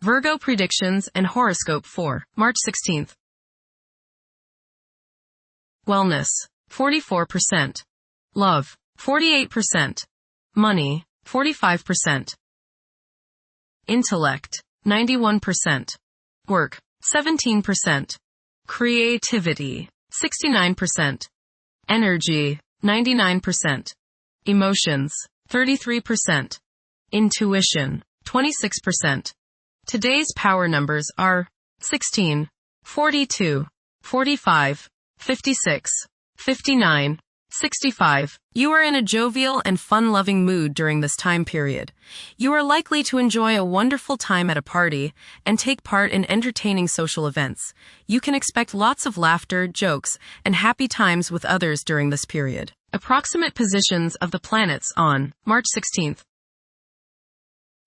Virgo predictions and horoscope for March 16th. Wellness, 44%. Love, 48%. Money, 45%. Intellect, 91%. Work, 17%. Creativity, 69%. Energy, 99%. Emotions, 33%. Intuition, 26%. Today's power numbers are 16, 42, 45, 56, 59, 65. You are in a jovial and fun-loving mood during this time period. You are likely to enjoy a wonderful time at a party and take part in entertaining social events. You can expect lots of laughter, jokes, and happy times with others during this period. Approximate positions of the planets on March 16th.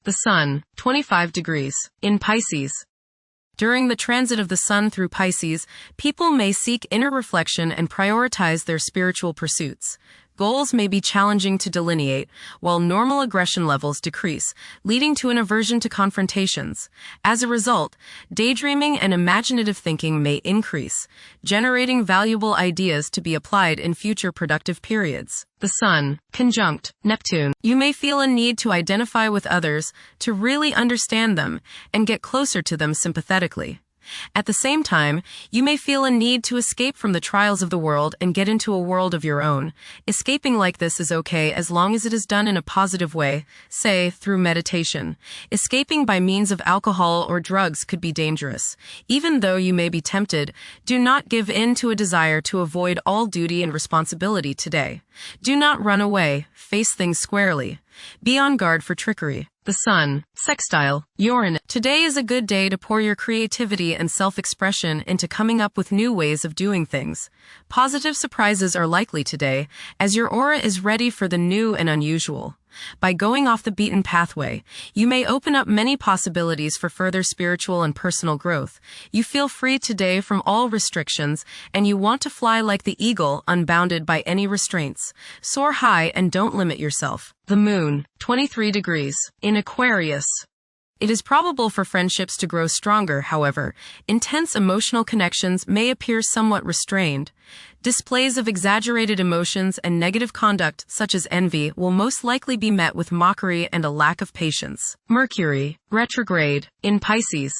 The Sun, 25 degrees, in Pisces. During the transit of the Sun through Pisces, people may seek inner reflection and prioritize their spiritual pursuits. Goals may be challenging to delineate, while normal aggression levels decrease, leading to an aversion to confrontations. As a result, daydreaming and imaginative thinking may increase, generating valuable ideas to be applied in future productive periods. The Sun, conjunct Neptune. You may feel a need to identify with others, to really understand them, and get closer to them sympathetically. At the same time, you may feel a need to escape from the trials of the world and get into a world of your own. Escaping like this is okay as long as it is done in a positive way, say, through meditation. Escaping by means of alcohol or drugs could be dangerous. Even though you may be tempted, do not give in to a desire to avoid all duty and responsibility today. Do not run away, face things squarely. Be on guard for trickery. The Sun, sextile Uranus. Today is a good day to pour your creativity and self-expression into coming up with new ways of doing things. Positive surprises are likely today, as your aura is ready for the new and unusual. By going off the beaten pathway, you may open up many possibilities for further spiritual and personal growth. You feel free today from all restrictions, and you want to fly like the eagle, unbounded by any restraints. Soar high and don't limit yourself. The Moon, 23 degrees, in Aquarius. It is probable for friendships to grow stronger, however. Intense emotional connections may appear somewhat restrained. Displays of exaggerated emotions and negative conduct, such as envy, will most likely be met with mockery and a lack of patience. Mercury, retrograde, in Pisces.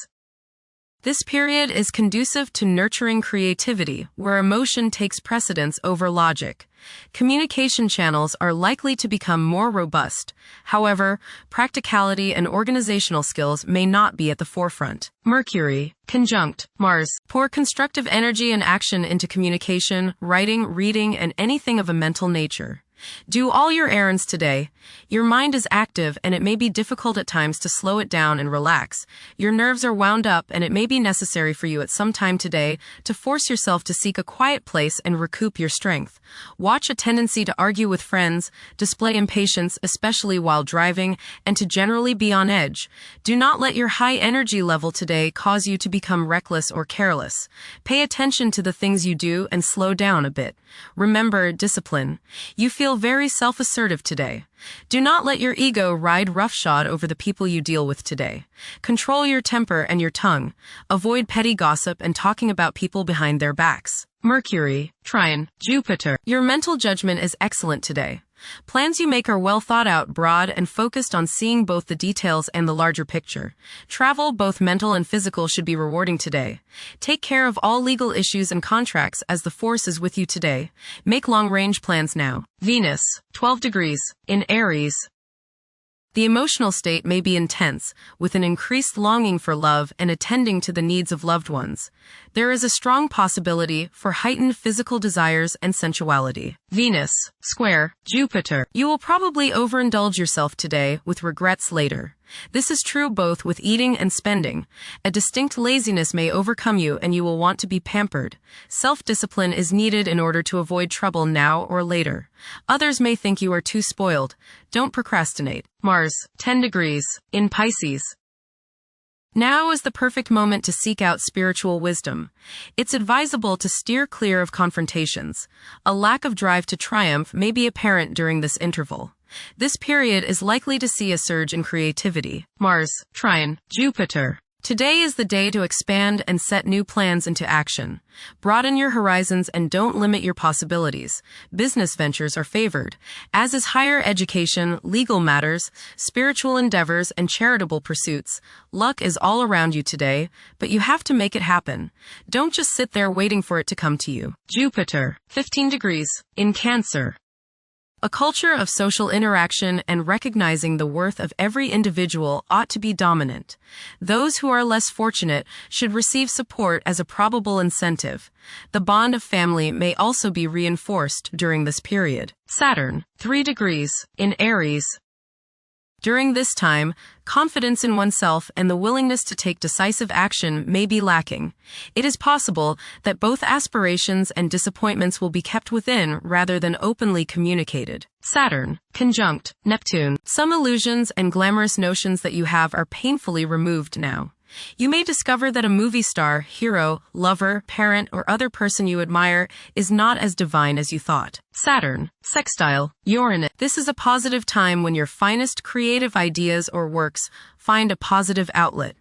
This period is conducive to nurturing creativity, where emotion takes precedence over logic. Communication channels are likely to become more robust. However, practicality and organizational skills may not be at the forefront. Mercury, conjunct Mars. Pour constructive energy and action into communication, writing, reading, and anything of a mental nature. Do all your errands today. Your mind is active and it may be difficult at times to slow it down and relax. Your nerves are wound up and it may be necessary for you at some time today to force yourself to seek a quiet place and recoup your strength. Watch a tendency to argue with friends, display impatience, especially while driving, and to generally be on edge. Do not let your high energy level today cause you to become reckless or careless. Pay attention to the things you do and slow down a bit. Remember discipline. You feel very self-assertive today. Do not let your ego ride roughshod over the people you deal with today. Control your temper and your tongue. Avoid petty gossip and talking about people behind their backs. Mercury, trine Jupiter. Your mental judgment is excellent today. Plans you make are well thought out, broad, and focused on seeing both the details and the larger picture. Travel, both mental and physical, should be rewarding today. Take care of all legal issues and contracts as the force is with you today. Make long-range plans now. Venus, 12 degrees, in Aries. The emotional state may be intense, with an increased longing for love and attending to the needs of loved ones. There is a strong possibility for heightened physical desires and sensuality. Venus, square Jupiter. You will probably overindulge yourself today with regrets later. This is true both with eating and spending. A distinct laziness may overcome you and you will want to be pampered. Self-discipline is needed in order to avoid trouble now or later. Others may think you are too spoiled. Don't procrastinate. Mars, 10 degrees, in Pisces. Now is the perfect moment to seek out spiritual wisdom. It's advisable to steer clear of confrontations. A lack of drive to triumph may be apparent during this interval. This period is likely to see a surge in creativity. Mars, trine Jupiter. Today is the day to expand and set new plans into action. Broaden your horizons and don't limit your possibilities. Business ventures are favored, as is higher education, legal matters, spiritual endeavors, and charitable pursuits. Luck is all around you today, but you have to make it happen. Don't just sit there waiting for it to come to you. Jupiter, 15 degrees, in Cancer. A culture of social interaction and recognizing the worth of every individual ought to be dominant. Those who are less fortunate should receive support as a probable incentive. The bond of family may also be reinforced during this period. Saturn, 3 degrees, in Aries. During this time, confidence in oneself and the willingness to take decisive action may be lacking. It is possible that both aspirations and disappointments will be kept within rather than openly communicated. Saturn, conjunct Neptune. Some illusions and glamorous notions that you have are painfully removed now. You may discover that a movie star, hero, lover, parent, or other person you admire is not as divine as you thought. Saturn, sextile Uranus. This is a positive time when your finest creative ideas or works find a positive outlet.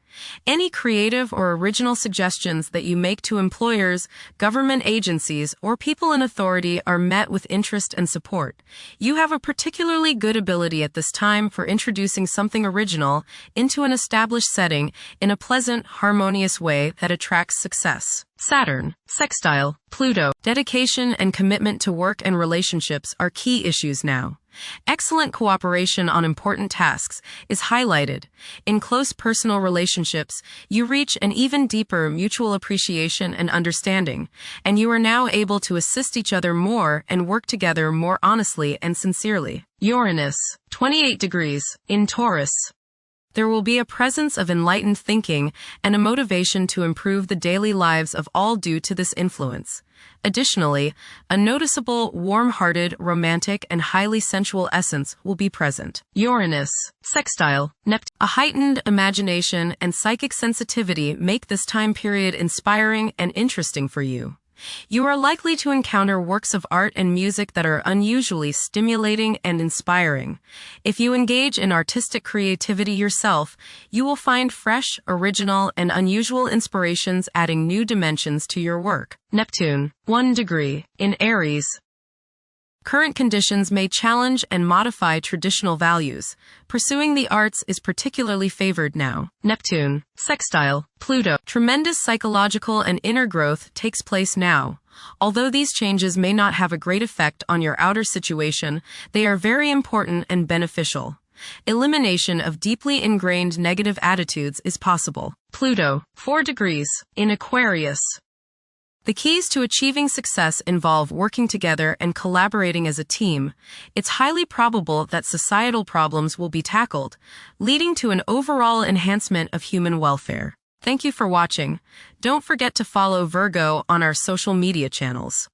Any creative or original suggestions that you make to employers, government agencies, or people in authority are met with interest and support. You have a particularly good ability at this time for introducing something original into an established setting in a pleasant, harmonious way that attracts success. Saturn, sextile Pluto. Dedication and commitment to work and relationships are key issues now. Excellent cooperation on important tasks is highlighted. In close personal relationships, you reach an even deeper mutual appreciation and understanding, and you are now able to assist each other more and work together more honestly and sincerely. Uranus, 28 degrees, in Taurus. There will be a presence of enlightened thinking and a motivation to improve the daily lives of all due to this influence. Additionally, a noticeable, warm-hearted, romantic, and highly sensual essence will be present. Uranus, sextile Neptune. A heightened imagination and psychic sensitivity make this time period inspiring and interesting for you. You are likely to encounter works of art and music that are unusually stimulating and inspiring. If you engage in artistic creativity yourself, you will find fresh, original, and unusual inspirations adding new dimensions to your work. Neptune, 1 degree, in Aries. Current conditions may challenge and modify traditional values. Pursuing the arts is particularly favored now. Neptune, sextile Pluto. Tremendous psychological and inner growth takes place now. Although these changes may not have a great effect on your outer situation, they are very important and beneficial. Elimination of deeply ingrained negative attitudes is possible. Pluto, 4 degrees, in Aquarius. The keys to achieving success involve working together and collaborating as a team. It's highly probable that societal problems will be tackled, leading to an overall enhancement of human welfare. Thank you for watching. Don't forget to follow Virgo on our social media channels.